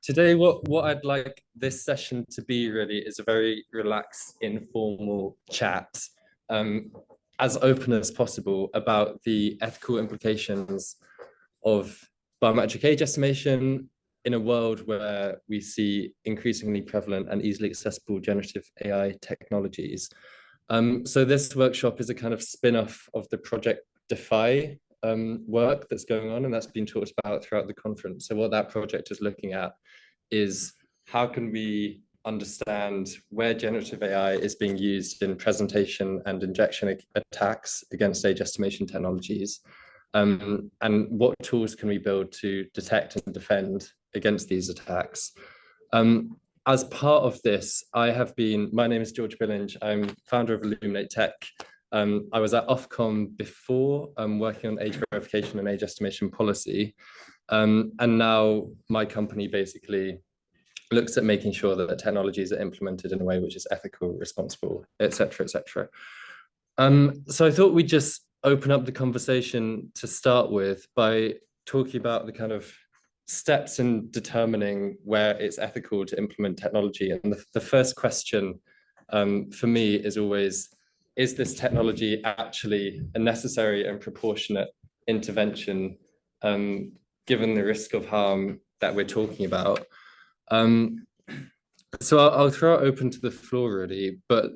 Today, what I'd like this session to be really is a very relaxed, informal chat, as open as possible about the ethical implications of biometric age estimation in a world where we see increasingly prevalent and easily accessible generative AI technologies. So this workshop is a kind of spin-off of the Project Defy work that's going on, and that's been talked about throughout the conference. So what that project is looking at is how can we understand where generative AI is being used in presentation and injection attacks against age estimation technologies, and what tools can we build to detect and defend against these attacks. As part of this, my name is George Billinge. I'm founder of Illuminate Tech. I was at Ofcom before, working on age verification and age estimation policy. And now my company basically looks at making sure that the technologies are implemented in a way which is ethical, responsible, et cetera, et cetera. So I thought we'd just open up the conversation to start with by talking about the kind of steps in determining where it's ethical to implement technology. And the first question for me is always, is this technology actually a necessary and proportionate intervention given the risk of harm that we're talking about? So I'll throw it open to the floor really, but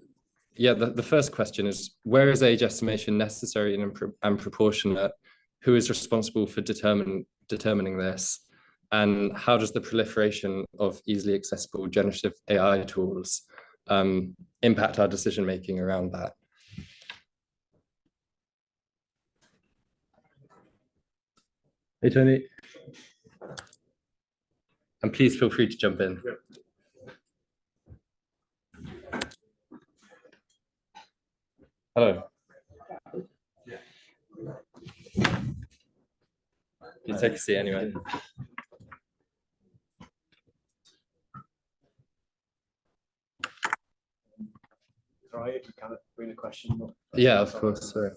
yeah, the first question is, where is age estimation necessary and proportionate? Who is responsible for determining this? And how does the proliferation of easily accessible generative AI tools impact our decision-making around that? Hey, Tony. And please feel free to jump in. Hello. You take a seat anyway. Try if you kind of bring a question up. Yeah, of course. Sorry.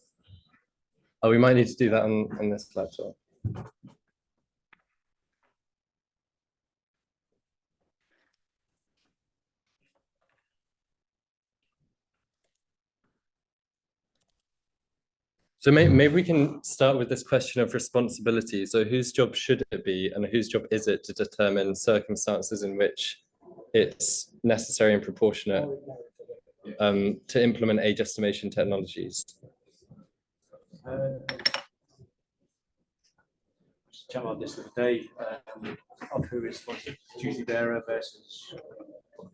Oh, we might need to do that on this laptop. So maybe we can start with this question of responsibility. So whose job should it be, and whose job is it to determine circumstances in which it's necessary and proportionate to implement age estimation technologies? Just chat about this the other day of who is duty bearer versus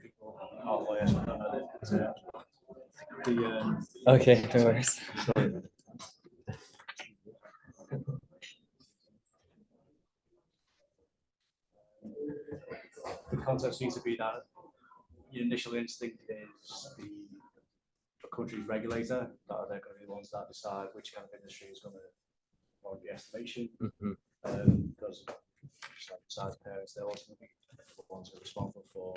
people. Oh, yes, I don't know. Okay, no worries. The concept seems to be that your initial instinct is the country's regulator, that they're going to be the ones that decide which kind of industry is going to warrant the estimation. Because besides parents, they're ultimately the ones who are responsible for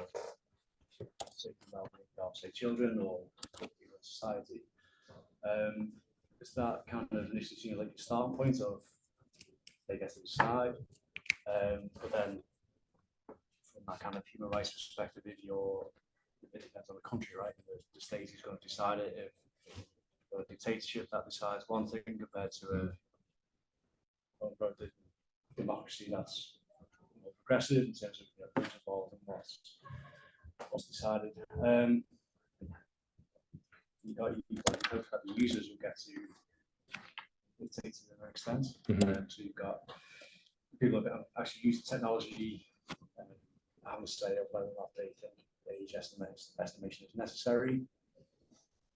safety and well-being of, say, children or people in society. Is that kind of initially seen like a starting point of they get to decide, but then from that kind of human rights perspective, it depends on the country, right? The state is going to decide it. If a dictatorship that decides one thing compared to a democracy that's more progressive in terms of who's involved and what's decided. You've got the users who get to dictate to their extent. So you've got people that actually use the technology and have a say of whether or not they think age estimation is necessary.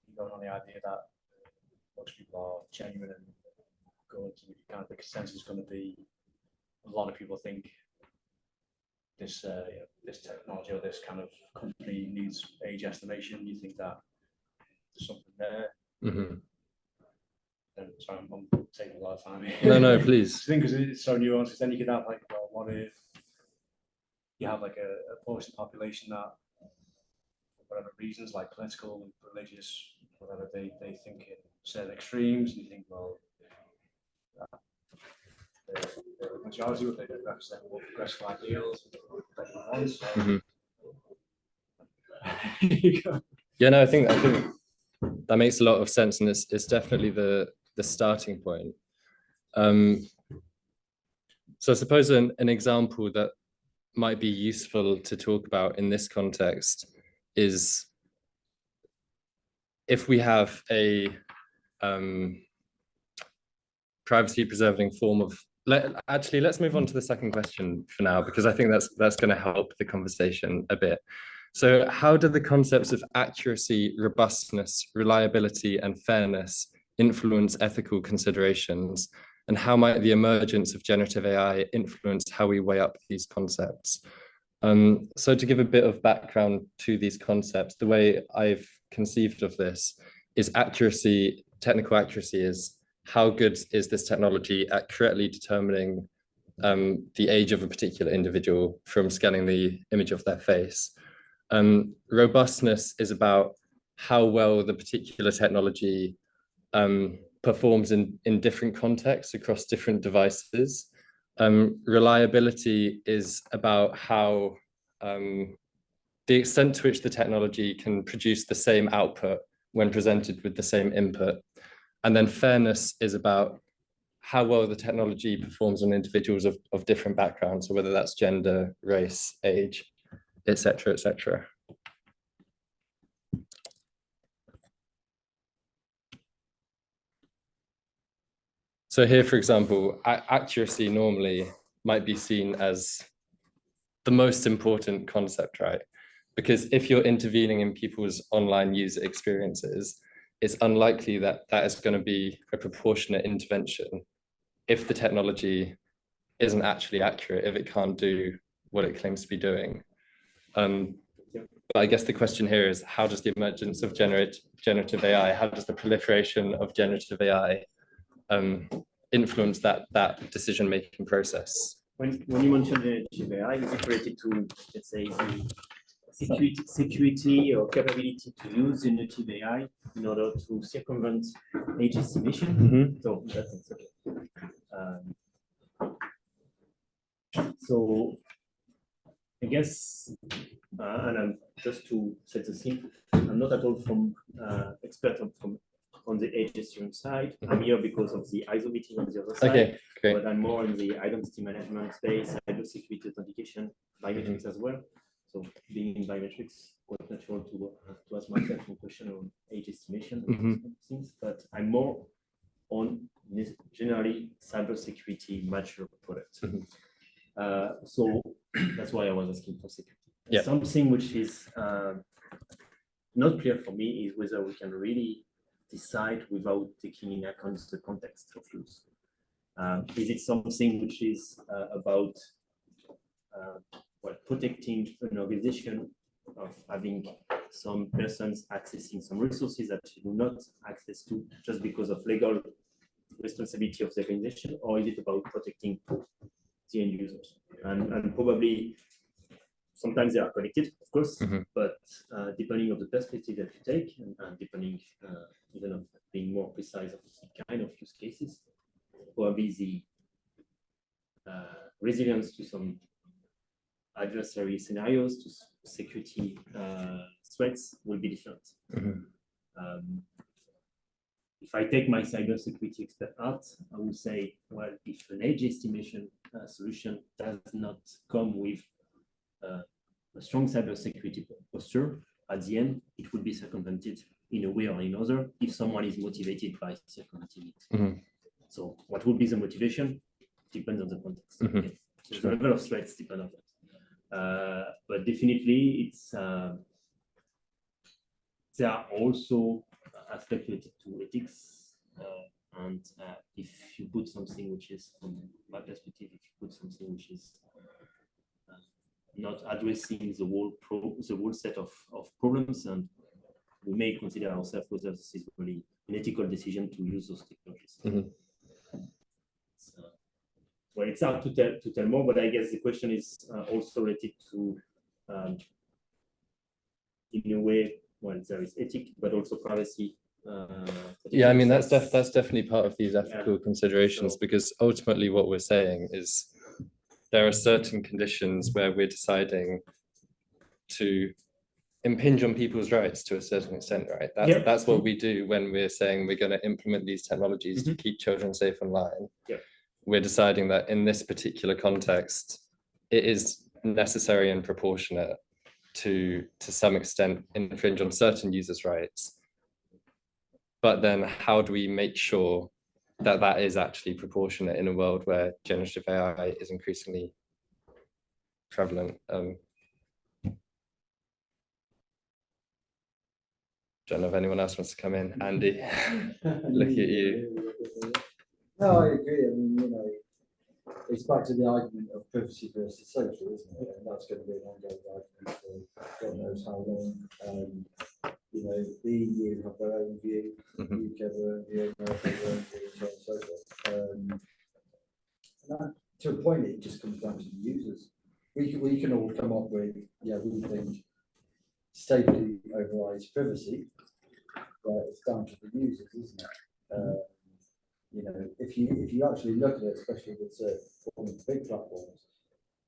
You're going on the idea that most people are genuine and going to kind of the consensus is going to be a lot of people think this this technology or this kind of company needs age estimation. You think that there's something there. And sorry, I'm taking a lot of time here. No, please. I think because it's so nuanced, because then you could have like, well, what if you have like a portion of the population that, for whatever reasons, like political, religious, whatever, they think in certain extremes, and you think, well, the majority of they don't represent more progressive ideals, but Yeah, no, I think that makes a lot of sense, and it's definitely the starting point. So I suppose an example that might be useful to talk about in this context is if we have a privacy preserving form of, actually, let's move on to the second question for now, because I think that's going to help the conversation a bit. So how do the concepts of accuracy, robustness, reliability, and fairness influence ethical considerations? And how might the emergence of generative AI influence how we weigh up these concepts? So to give a bit of background to these concepts, the way I've conceived of this is accuracy, technical accuracy is how good is this technology at correctly determining the age of a particular individual from scanning the image of their face. Robustness is about how well the particular technology performs in different contexts across different devices. Reliability is about how the extent to which the technology can produce the same output when presented with the same input. And then fairness is about how well the technology performs on individuals of different backgrounds, so whether that's gender, race, age, etc., etc. So here, for example, accuracy normally might be seen as the most important concept, right? Because if you're intervening in people's online user experiences, it's unlikely that that is going to be a proportionate intervention if the technology isn't actually accurate, if it can't do what it claims to be doing. But I guess the question here is, how does the emergence of generative AI, how does the proliferation of generative AI influence that decision-making process? When you mention generative AI, is it related to, let's say, the security or capability to use generative AI in order to circumvent age estimation? Mm-hmm. So that's okay. So I guess, and I'm just to set the scene, I'm not at all from expert on the age estimation side. I'm here because of the ISO meeting on the other side. Okay, great. But I'm more in the identity management space, cybersecurity authentication, biometrics as well. So being in biometrics, quite natural to ask myself a question on age estimation and things. But I'm more on this generally cybersecurity mature product. So that's why I was asking for security. Yeah. Something which is not clear for me is whether we can really decide without taking into account the context of use. Is it something which is about protecting an organization of having some persons accessing some resources that they do not access to just because of legal responsibility of the organization, or is it about protecting the end users? And probably sometimes they are connected, of course, but depending on the perspective that you take, and depending even of being more precise of the kind of use cases, probably the resilience to some adversary scenarios, to security threats will be different. If I take my cybersecurity expert out, I would say, well, if an age estimation solution does not come with a strong cybersecurity posture, at the end, it will be circumvented in a way or another if someone is motivated by circumventing it. So what would be the motivation? Depends on the context. Okay. So the level of threats depend on that. But definitely, it's there are also aspects related to ethics. And if you put something which is, from my perspective, if you put something which is not addressing the whole set of problems, and we may consider ourselves whether this is really an ethical decision to use those technologies. Well, it's hard to tell more, but I guess the question is also related to, in a way, well, there is ethics, but also privacy. Yeah, I mean, that's definitely part of these ethical considerations, because ultimately what we're saying is there are certain conditions where we're deciding to impinge on people's rights to a certain extent, right? That's what we do when we're saying we're going to implement these technologies to keep children safe online. We're deciding that in this particular context, it is necessary and proportionate to some extent infringe on certain users' rights. But then how do we make sure that that is actually proportionate in a world where generative AI is increasingly prevalent? Don't know if anyone else wants to come in. Andy, look at you. No, I agree. I mean, it's back to the argument of privacy versus social, isn't it? And that's going to be an ongoing argument for God knows how long. The EU have their own view, UK have their own view, America have their own view, and so on and so forth. To a point, it just comes down to the users. We can all come up with, we think safety overrides privacy, but it's down to the users, isn't it? If you actually look at it, especially with one of the big platforms,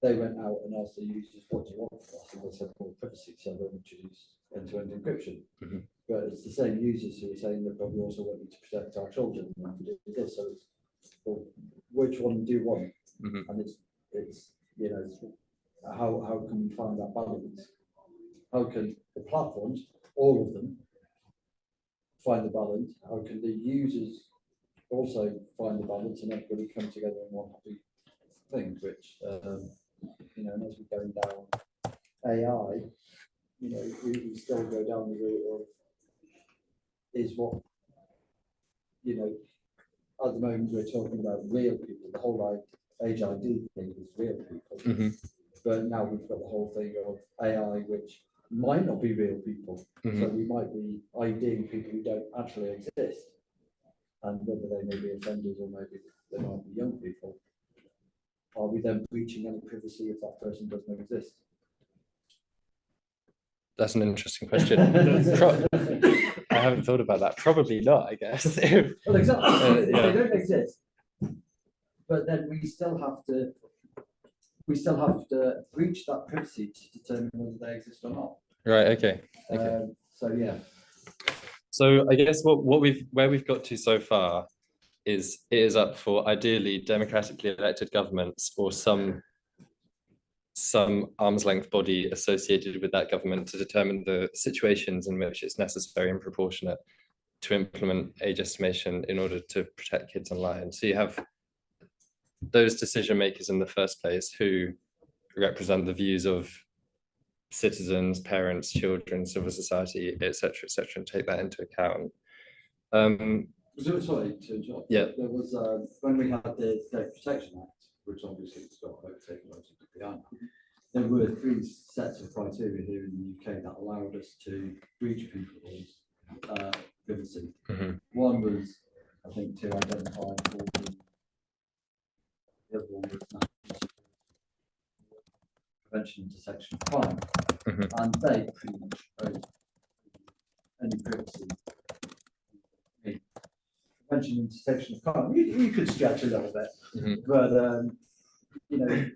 they went out and asked the users, what do you want from us? And they said, well, privacy, so they introduced end-to-end encryption. But it's the same users who are saying that, but we also want you to protect our children and we do this. So it's, well, which one do you want? And it's how can we find that balance? How can the platforms, all of them, find the balance? How can the users also find the balance and everybody come together in one happy thing? Which, and as we're going down AI, we still go down the route of is what, at the moment we're talking about real people. The whole age ID thing is real people. But now we've got the whole thing of AI, which might not be real people. So we might be IDing people who don't actually exist. And whether they may be offenders or maybe they might be young people, are we then breaching any privacy if that person doesn't exist? That's an interesting question. I haven't thought about that. Probably not, I guess. Well, exactly. They don't exist. But then we still have to breach that privacy to determine whether they exist or not. Right. Okay. So yeah. So I guess where we've got to so far is it is up for ideally democratically elected governments or some arm's length body associated with that government to determine the situations in which it's necessary and proportionate to implement age estimation in order to protect kids online. So you have those decision makers in the first place who represent the views of citizens, parents, children, civil society, etc., and take that into account. Sorry to interrupt. Yeah. There was when we had the Data Protection Act, which obviously has got overtaken behind. There were 3 sets of criteria here in the UK that allowed us to breach people's privacy. One was, I think, to identify fraud. The other one was prevention and detection of crime, and they pretty much own any privacy. Prevention and detection of crime, you could stretch a little bit, but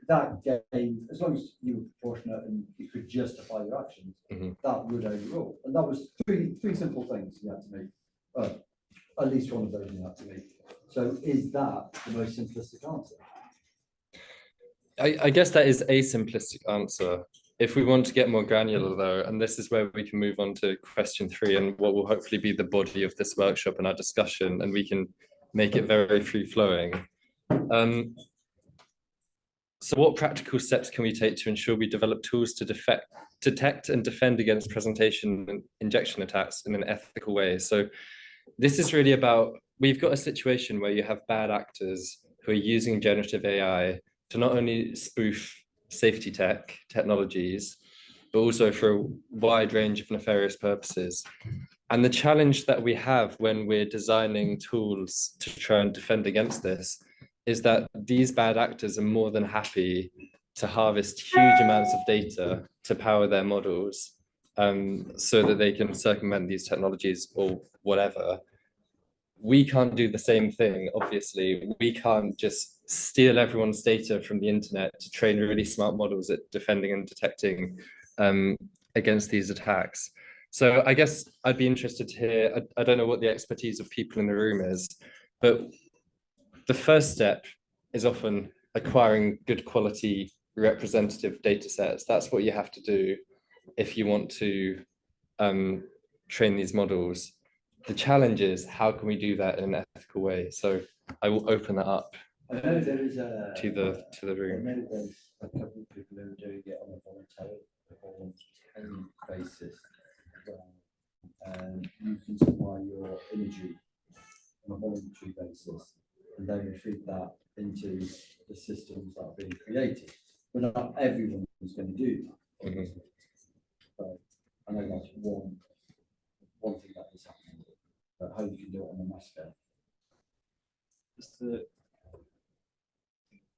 that gave, as long as you were proportionate and you could justify your actions, that would overrule. And that was three simple things you had to make. At least one of those you had to make. So is that the most simplistic answer? I guess that is a simplistic answer. If we want to get more granular though, and this is where we can move on to question 3 and what will hopefully be the body of this workshop and our discussion, and we can make it very free-flowing. So what practical steps can we take to ensure we develop tools to detect and defend against presentation and injection attacks in an ethical way? So this is really about, we've got a situation where you have bad actors who are using generative AI to not only spoof safety technologies, but also for a wide range of nefarious purposes. And the challenge that we have when we're designing tools to try and defend against this is that these bad actors are more than happy to harvest huge amounts of data to power their models, so that they can circumvent these technologies or whatever. We can't do the same thing, obviously. We can't just steal everyone's data from the internet to train really smart models at defending and detecting against these attacks. So I guess I'd be interested to hear, I don't know what the expertise of people in the room is, but the first step is often acquiring good quality representative data sets. That's what you have to do if you want to train these models. The challenge is, how can we do that in an ethical way? So I will open that up I know there is to the room. I know there's a couple of people who are doing it on a voluntary basis. You can supply your imagery on a voluntary basis, and then we feed that into the systems that are being created. But not everyone is going to do that. Mm-hmm. But I know that's one thing that is happening. But how you can do it on a mass scale. Just to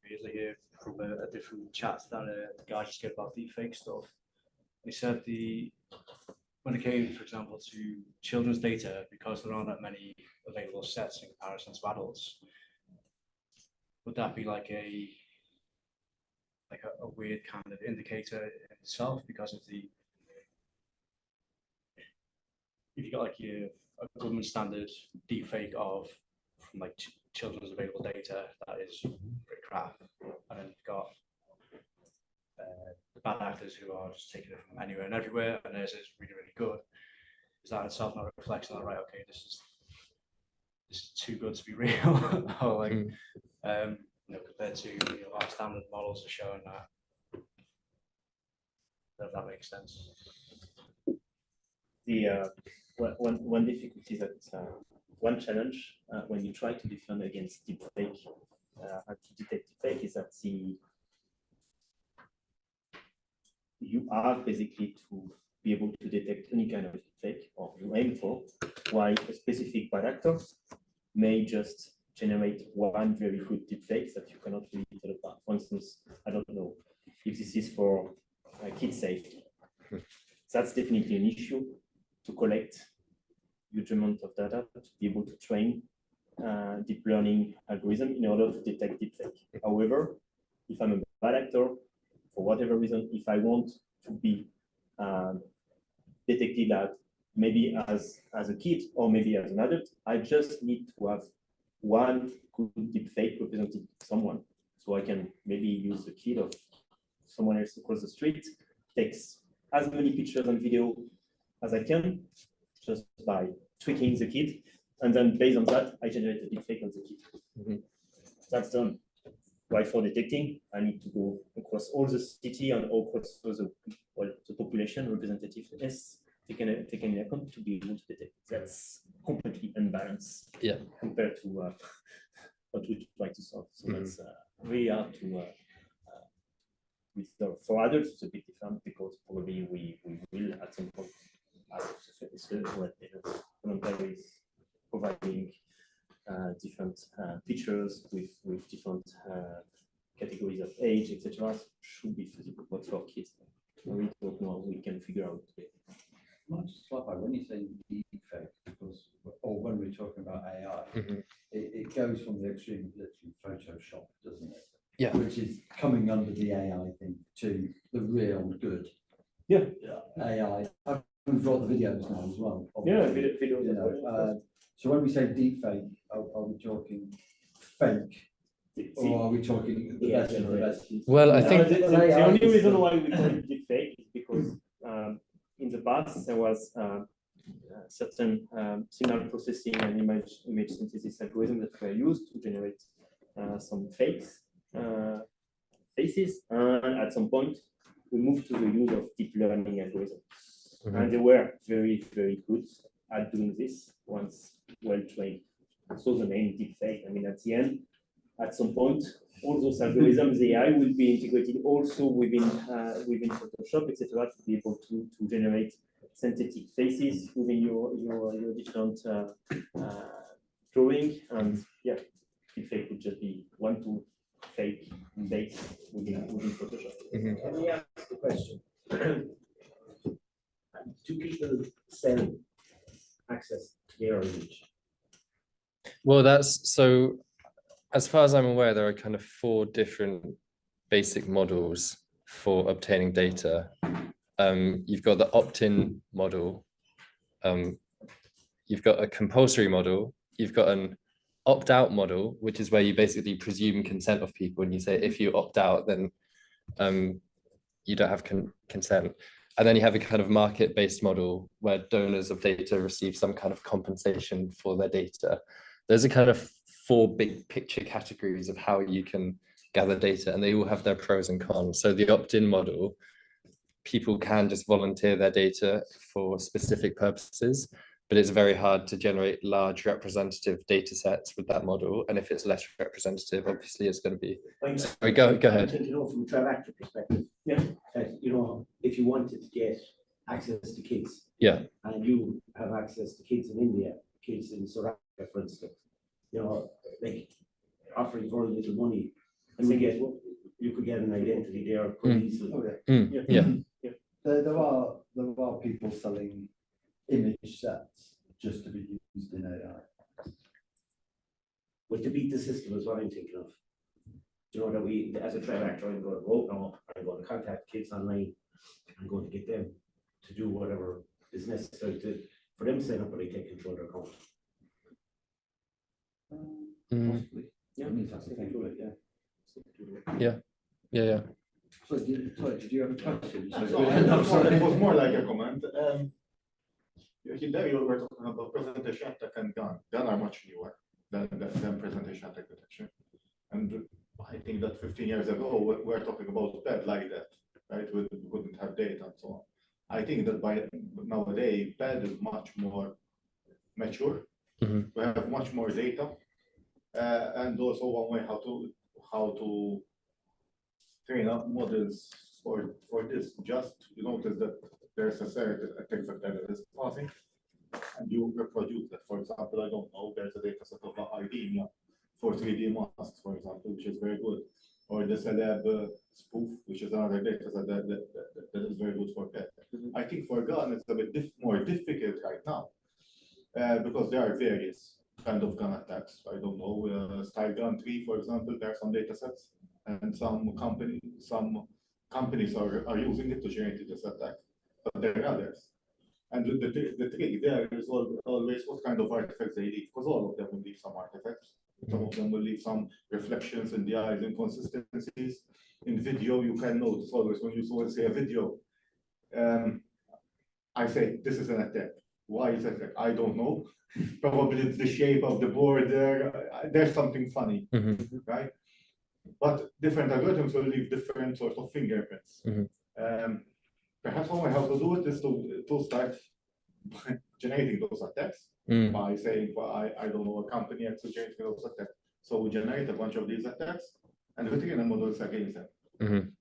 weirdly hear from a different chat that the guy just gave about deepfake stuff. He said when it came, for example, to children's data, because there aren't that many available sets in comparison to adults, would that be like a weird kind of indicator in itself? Because of if you got like a government standard deepfake from like children's available data that is pretty crap, and then you've got bad actors who are just taking it from anywhere and everywhere, and theirs is really, really good. Is that itself not a reflection that, right, okay, this is too good to be real? Or like compared to our standard models are showing that. If that makes sense. The one difficulty that one challenge when you try to defend against deepfake and to detect deepfake is that you are basically to be able to detect any kind of deepfake, or you aim for, while a specific bad actor may just generate one very good deepfake that you cannot really tell apart. For instance, I don't know if this is for kids safety. That's definitely an issue, to collect huge amount of data to be able to train deep learning algorithm in order to detect deepfake. However, if I'm a bad actor, for whatever reason, if I want to be detected at maybe as a kid or maybe as an adult, I just need to have one good deepfake representing someone. So I can maybe use the kid of someone else across the street, takes as many pictures and video as I can, just by tweaking the kid, and then based on that, I generate a deepfake on the kid. Mm-hmm. That's done. While for detecting, I need to go across all the city and across the population representativeness taken into account to be able to detect. That's completely unbalanced compared to what we try to solve. So that's really hard to. For adults, it's a bit different because probably we will at some point voluntaries providing different features with different categories of age, etc. should be feasible. But for kids, we don't know. We can figure out. Can I just clarify, when you say deepfake, because, or when we're talking about AI, it goes from the extreme of literally Photoshop, doesn't it? Yeah. Which is coming under the AI thing to the real good. Yeah. AI. We've got the videos now as well. Yeah, videos. So when we say deepfake, are we talking fake? Or are we talking the best of the best? Well, I think the only reason why we call it deepfake is because in the past there was certain signal processing and image synthesis algorithms that were used to generate some fakes faces, and at some point we moved to the use of deep learning algorithms, and they were very, very good at doing this once well trained. So the name deepfake. I mean, at the end, at some point, all those algorithms, the AI will be integrated also within Photoshop, etc., to be able to generate synthetic faces within your different drawing. And yeah, deepfake would just be one to fake face within Photoshop. Let me ask a question. Do people sell access to their image? Well, that's so. as far as I'm aware, there are kind of 4 different basic models for obtaining data. You've got the opt-in model, you've got a compulsory model, you've got an opt-out model, which is where you basically presume consent of people, and you say if you opt out, then you don't have consent. And then you have a kind of market-based model where donors of data receive some kind of compensation for their data. Those are kind of 4 big picture categories of how you can gather data, and they all have their pros and cons. So the opt-in model, people can just volunteer their data for specific purposes, but it's very hard to generate large representative data sets with that model. And if it's less representative, obviously it's going to be. Sorry, go ahead. You know, from a trial actor perspective, you know, if you wanted to get access to kids, and you have access to kids in India, kids in South Africa, for instance, you know, like offering very little money, and you could get an identity there pretty easily. There are people selling image sets just to be used in AI. Well, to beat the system is what I'm thinking of. You know, that we, as a trial actor, I'm going to go now, I'm going to contact kids online, I'm going to get them to do whatever is necessary for them to sign up, but I take control of their account. Possibly. Yeah, Yeah. So did you have a question? It was more like a comment. There you were talking about presentation attack and gun. Gun are much newer than presentation attack detection. And I think that 15 years ago, we were talking about bad like that, right? We couldn't have data and so on. I think that by nowadays, bad is much more mature. We have much more data. And also one way how to train up models for this. Just you notice that there's a certain attack vector that is passing, and you reproduce that. For example, I don't know, there's a data set of IDEMIA for 3D masks, for example, which is very good. Or the celeb spoof, which is another data set that is very good for that. I think for gun, it's a bit more difficult right now because there are various kind of gun attacks. I don't know, style gun 3, for example, there are some data sets, and some companies are using it to generate this attack, but there are others. And the trick there is always what kind of artifacts they leave, because all of them will leave some artifacts. Some of them will leave some reflections in the eyes, inconsistencies. In video, you can notice always when you see a video, I say, this is an attack. Why is it? I don't know. Probably it's the shape of the border. There's something funny, right? But different algorithms will leave different sort of fingerprints. Perhaps one way how to do it is to start generating those attacks by saying, well, I don't know, a company has to generate those attacks. So we generate a bunch of these attacks and we train models against them.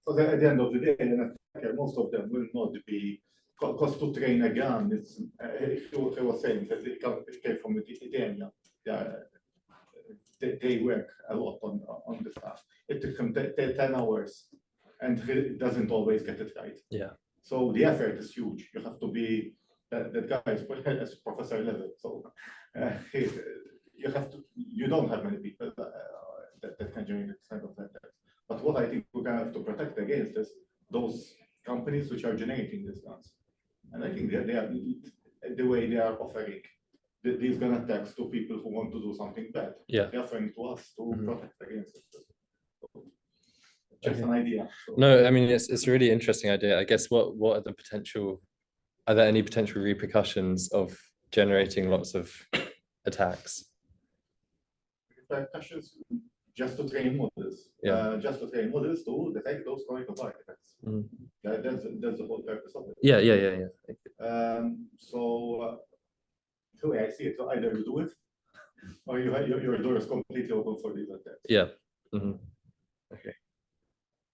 So that at the end of the day, an attacker, most of them will not be. Because to train a gun, it's if you were saying that it came from the IDEMIA, they work a lot on the stuff. It took them 10 hours, and it doesn't always get it right. Yeah. So the effort is huge. You have to be that guy is professor level. So you don't have many people that can generate this kind of attacks. But what I think we're gonna have to protect against is those companies which are generating these guns. And I think they are the way they are offering these gun attacks to people who want to do something bad. They're offering to us to protect against it. So just an idea. So. No, I mean it's a really interesting idea. I guess what are the potential? Are there any potential repercussions of generating lots of attacks? Repercussions just to train models. Just to train models to detect those kind of artifacts. That's the whole purpose of it. Yeah. So the way I see it, so either you do it, or your door is completely open for these attacks. Yeah. Okay.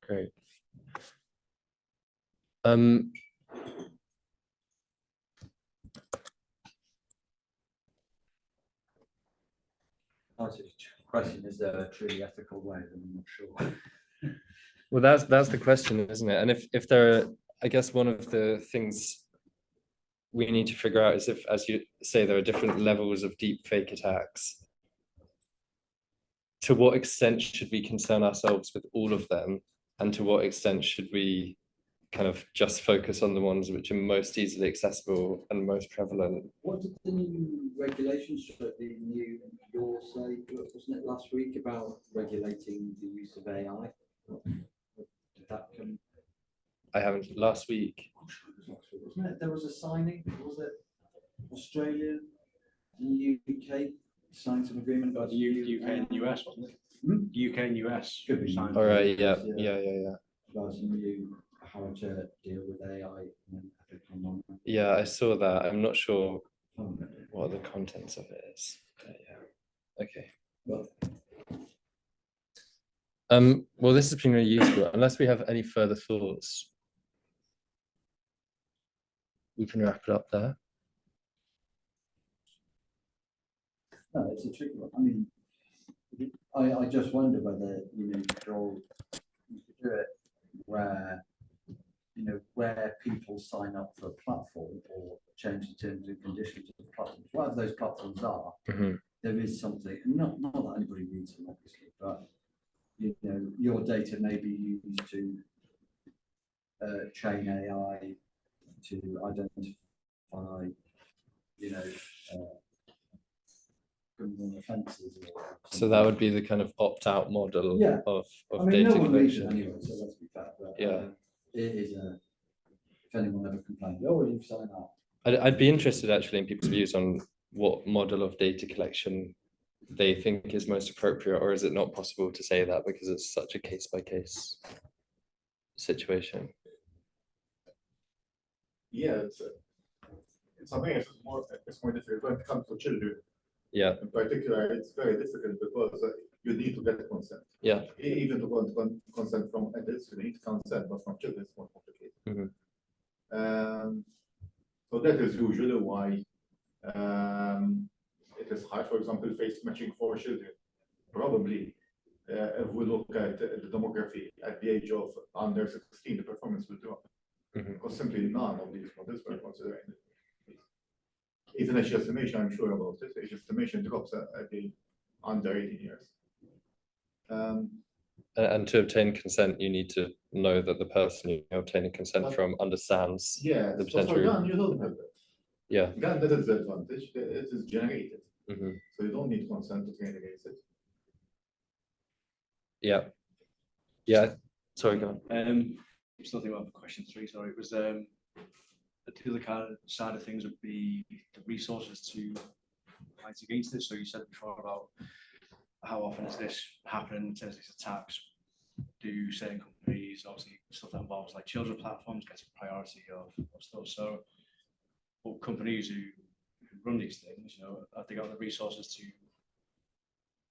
Great. Question, is there a truly ethical way? I'm not sure. Well, that's the question, isn't it? And if there are, I guess one of the things we need to figure out is if, as you say, there are different levels of deep fake attacks. to what extent should we concern ourselves with all of them, and to what extent should we kind of just focus on the ones which are most easily accessible and most prevalent? What did the new regulations, the new law say, wasn't it last week, about regulating the use of AI? Did that come? I haven't, last week. Wasn't it? There was a signing, was it Australia, the UK signed some agreement about The UK and US, wasn't it? UK and US. Could be. signed. All right, yeah. About some new, how to deal with AI and ethical non. Yeah, I saw that. I'm not sure what the contents of it is. Yeah. Okay. Well, this has been really useful. Unless we have any further thoughts, we can wrap it up there. No, it's a tricky one. I mean, I just wonder whether, you know, you could do it where, you know, where people sign up for a platform or change the terms and conditions of the platforms, whatever those platforms are, there is something, not that anybody reads them, obviously, but, you know, your data may be used to train AI to identify, you know, criminal offences. So that would be the kind of opt-out model of I mean, data no one reads it collection. anyway, so let's be fair. But, Yeah. it is a, if anyone ever complains, oh, you've signed up. I'd be interested actually in people's views on what model of data collection they think is most appropriate, or is it not possible to say that because it's such a case-by-case situation? Yeah, it's something it's more difficult when it comes to children. Yeah. In particular, it's very difficult because you need to get consent. Yeah. Even to get consent from adults, you need consent, but from children, it's more complicated. So that is usually why it is hard, for example, face matching for children. Probably, if we look at the demography at the age of under 16, the performance will drop. Because simply none of these models were considered. Even age estimation, I'm sure about it. Age estimation drops at the under 18 years. And to obtain consent, you need to know that the person you're obtaining consent from understands the potential. For gun, you don't have that. Yeah. Gun, that is the advantage. It is generated. So you don't need consent to train against it. Yeah. Yeah. Sorry, go on. Still thinking about question 3. Sorry, it was the other kind of side of things would be the resources to fight against this. So you said before about how often is this happening in terms of these attacks? Do certain companies, obviously stuff that involves like children platforms, gets a priority of stuff. So, well, companies who run these things, you know, have they got the resources to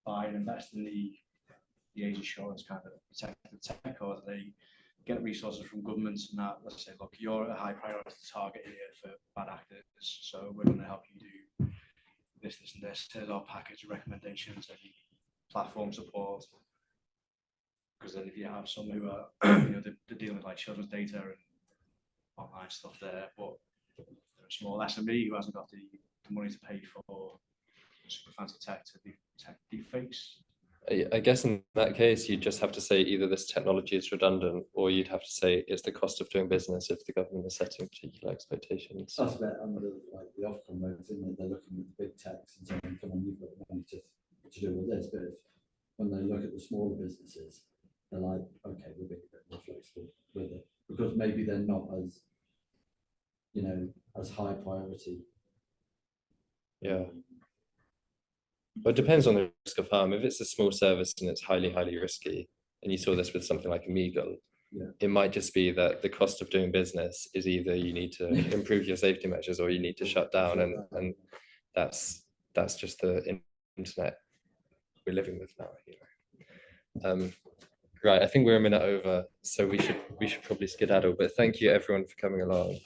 buy and invest in the age assurance kind of protect the tech, or do they get resources from governments and that, let's say, look, you're a high priority target here for bad actors, so we're going to help you do this, this, and this. Here's our package of recommendations and platform support. Because then if you have some who are, you know, they're dealing with like children's data and online stuff there, but they're a small SME who hasn't got the money to pay for super fancy tech to detect deepfakes. I guess in that case, you just have to say either this technology is redundant, or you'd have to say it's the cost of doing business if the government is setting particular expectations. That's a bit under like the Ofcom modes, isn't it? They're looking at the big techs and saying, come on, you've got the money to do all this. But when they look at the smaller businesses, they're like, okay, we're being a bit more flexible with it, because maybe they're not as, you know, as high priority. Yeah. Well, it depends on the risk of harm. If it's a small service and it's highly, highly risky, and you saw this with something like Amigal, it might just be that the cost of doing business is either you need to improve your safety measures or you need to shut down, and that's just the internet we're living with now. You know. Right, I think we're a minute over, so we should probably skedaddle. But thank you everyone for coming along.